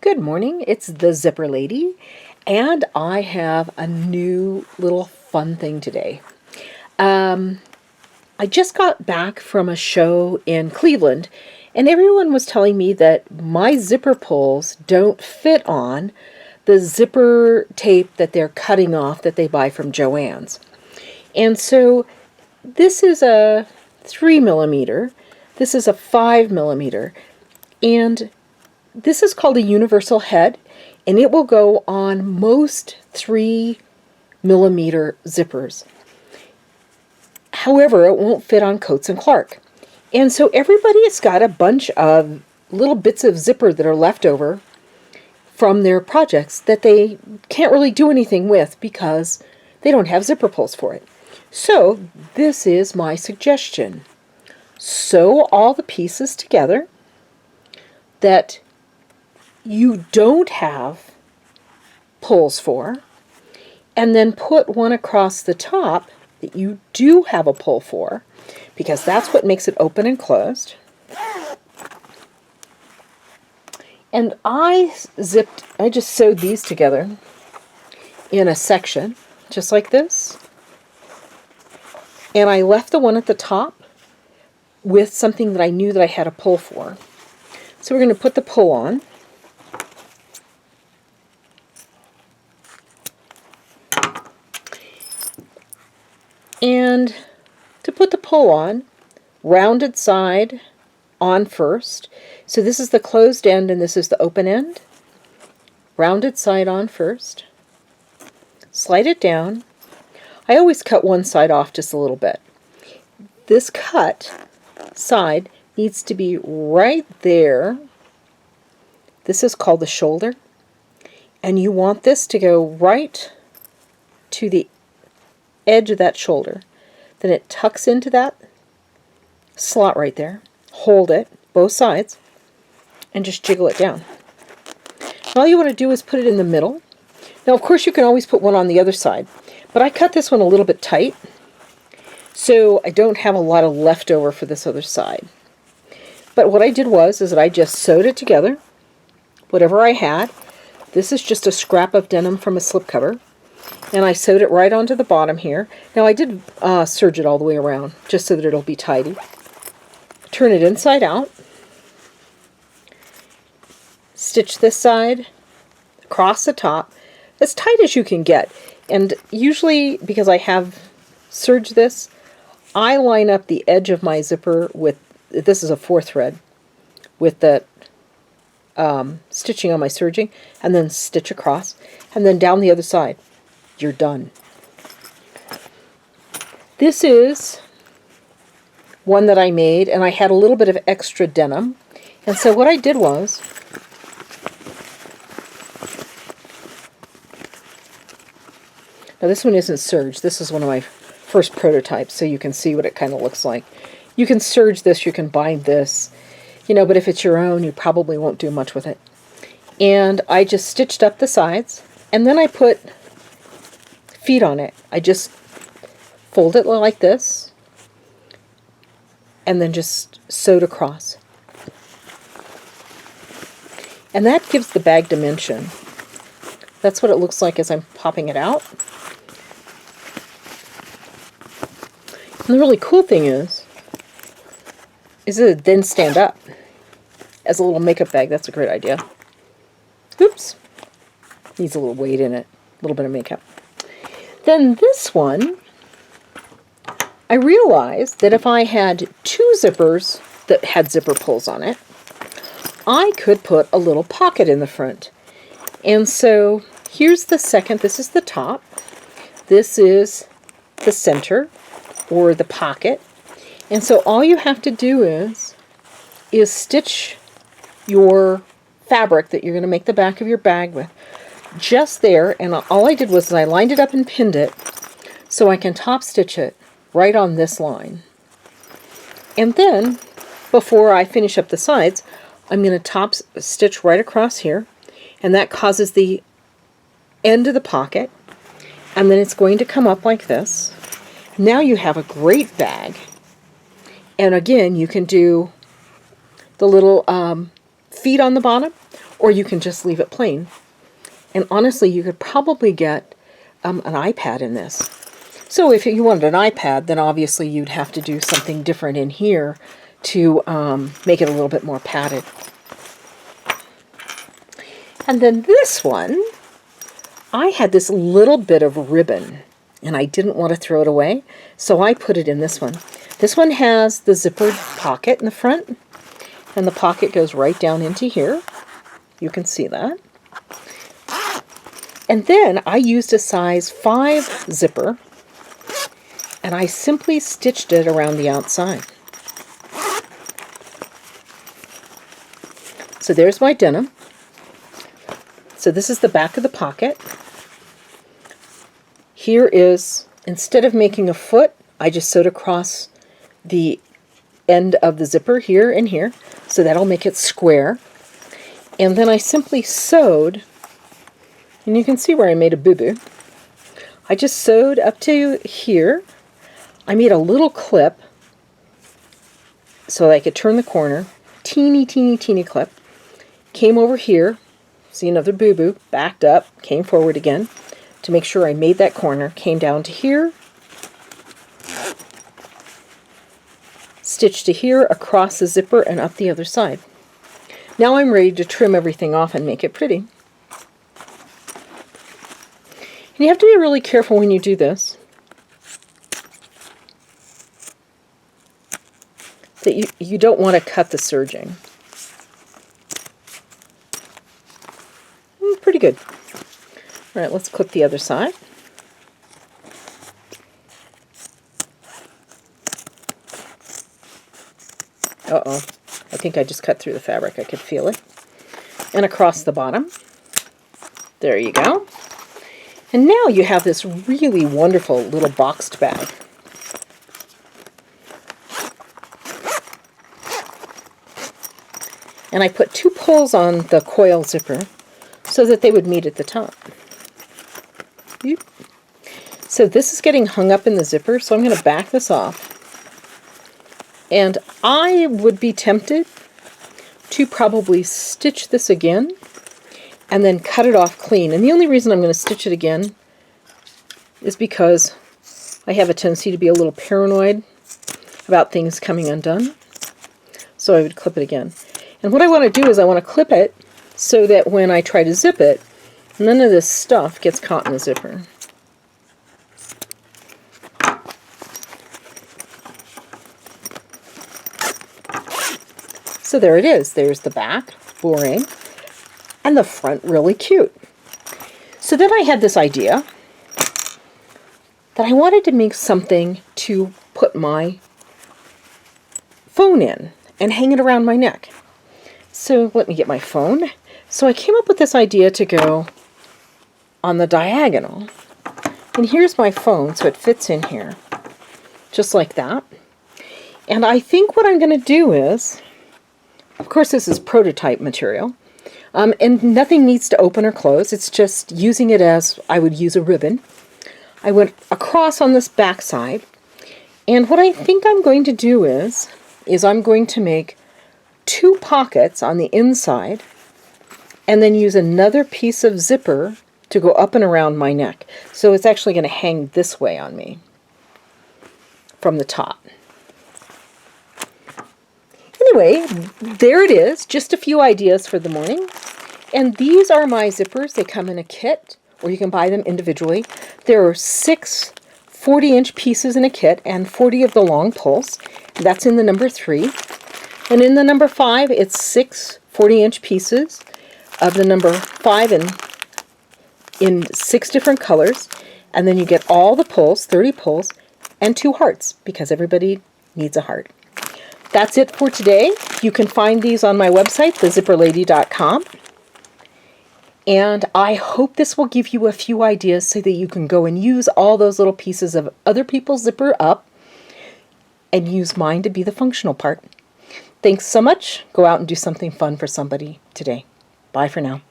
Good morning, it's the Zipper Lady, and I have a new little fun thing today. I just got back from a show in Cleveland, and everyone was telling me that my zipper pulls don't fit on the zipper tape that they're cutting off that they buy from Joann's. And so this is a 3mm, this is a 5mm, and this is called a universal head, and it will go on most 3mm zippers. However, it won't fit on Coats and Clark. And so everybody has got a bunch of little bits of zipper that are left over from their projects that they can't really do anything with because they don't have zipper pulls for it. So this is my suggestion. Sew all the pieces together that you don't have pulls for, and then put one across the top that you do have a pull for, because that's what makes it open and closed. And I just sewed these together in a section, just like this. And I left the one at the top with something that I knew that I had a pull for. So we're going to put the pull on. And to put the pull on, rounded side on first. So this is the closed end and this is the open end. Rounded side on first. Slide it down. I always cut one side off just a little bit. This cut side needs to be right there. This is called the shoulder. And you want this to go right to the edge of that shoulder. Then it tucks into that slot right there. Hold it, both sides, and just jiggle it down. All you want to do is put it in the middle. Now, of course, you can always put one on the other side, but I cut this one a little bit tight, so I don't have a lot of leftover for this other side. But what I did is that I just sewed it together, whatever I had. This is just a scrap of denim from a slipcover. And I sewed it right onto the bottom here. Now I did serge it all the way around, just so that it'll be tidy. Turn it inside out. Stitch this side across the top, as tight as you can get. And usually, because I have serged this, I line up the edge of my zipper with, this is a 4 thread, with the stitching on my serging, and then stitch across, and then down the other side. You're done. This is one that I made, and I had a little bit of extra denim. And so what I did was, now this one isn't serged. This is one of my first prototypes, so you can see what it kind of looks like. You can serge this, you can bind this, but if it's your own, you probably won't do much with it. And I just stitched up the sides, and then I put feet on it. I just fold it like this and then just sewed across. And that gives the bag dimension. That's what it looks like as I'm popping it out. And the really cool thing is it then stand up as a little makeup bag. That's a great idea. Oops. Needs a little weight in it. A little bit of makeup. Then this one, I realized that if I had 2 zippers that had zipper pulls on it, I could put a little pocket in the front. And so here's the second. This is the top. This is the center, or the pocket. And so all you have to do is stitch your fabric that you're going to make the back of your bag with just there, and all I did was I lined it up and pinned it so I can top stitch it right on this line. And then, before I finish up the sides, I'm going to top stitch right across here, and that causes the end of the pocket, and then it's going to come up like this. Now you have a great bag, and again, you can do the little feet on the bottom, or you can just leave it plain. And honestly, you could probably get an iPad in this. So if you wanted an iPad, then obviously you'd have to do something different in here to make it a little bit more padded. And then this one, I had this little bit of ribbon, and I didn't want to throw it away, so I put it in this one. This one has the zippered pocket in the front, and the pocket goes right down into here. You can see that. And then I used a size 5 zipper, and I simply stitched it around the outside. So there's my denim. So this is the back of the pocket. Here is, instead of making a foot, I just sewed across the end of the zipper here and here, so that'll make it square. And then I simply sewed, and you can see where I made a boo-boo. I just sewed up to here. I made a little clip so that I could turn the corner. Teeny, teeny, teeny clip. Came over here. See another boo-boo. Backed up. Came forward again to make sure I made that corner. Came down to here. Stitched to here, across the zipper, and up the other side. Now I'm ready to trim everything off and make it pretty. And you have to be really careful when you do this, that you don't want to cut the serging. Pretty good. All right, let's clip the other side. Uh-oh, I think I just cut through the fabric. I could feel it. And across the bottom. There you go. And now you have this really wonderful little boxed bag. And I put 2 pulls on the coil zipper so that they would meet at the top. So this is getting hung up in the zipper, so I'm going to back this off. And I would be tempted to probably stitch this again and then cut it off clean. And the only reason I'm going to stitch it again is because I have a tendency to be a little paranoid about things coming undone. So I would clip it again. And what I want to do is I want to clip it so that when I try to zip it, none of this stuff gets caught in the zipper. So there it is. There's the back, boring, and the front really cute. So then I had this idea that I wanted to make something to put my phone in and hang it around my neck. So let me get my phone. So I came up with this idea to go on the diagonal. And here's my phone, so it fits in here, just like that. And I think what I'm going to do is, of course this is prototype material, and nothing needs to open or close. It's just using it as I would use a ribbon. I went across on this back side, and what I think I'm going to do is I'm going to make 2 pockets on the inside and then use another piece of zipper to go up and around my neck. So it's actually going to hang this way on me from the top. Anyway, there it is. Just a few ideas for the morning. And these are my zippers. They come in a kit, or you can buy them individually. There are 6 40-inch pieces in a kit and 40 of the long pulls. That's in the number 3. And in the number 5, it's 6 40-inch pieces of the number 5 in 6 different colors. And then you get all the pulls, 30 pulls, and 2 hearts, because everybody needs a heart. That's it for today. You can find these on my website, thezipperlady.com. And I hope this will give you a few ideas so that you can go and use all those little pieces of other people's zipper up and use mine to be the functional part. Thanks so much. Go out and do something fun for somebody today. Bye for now.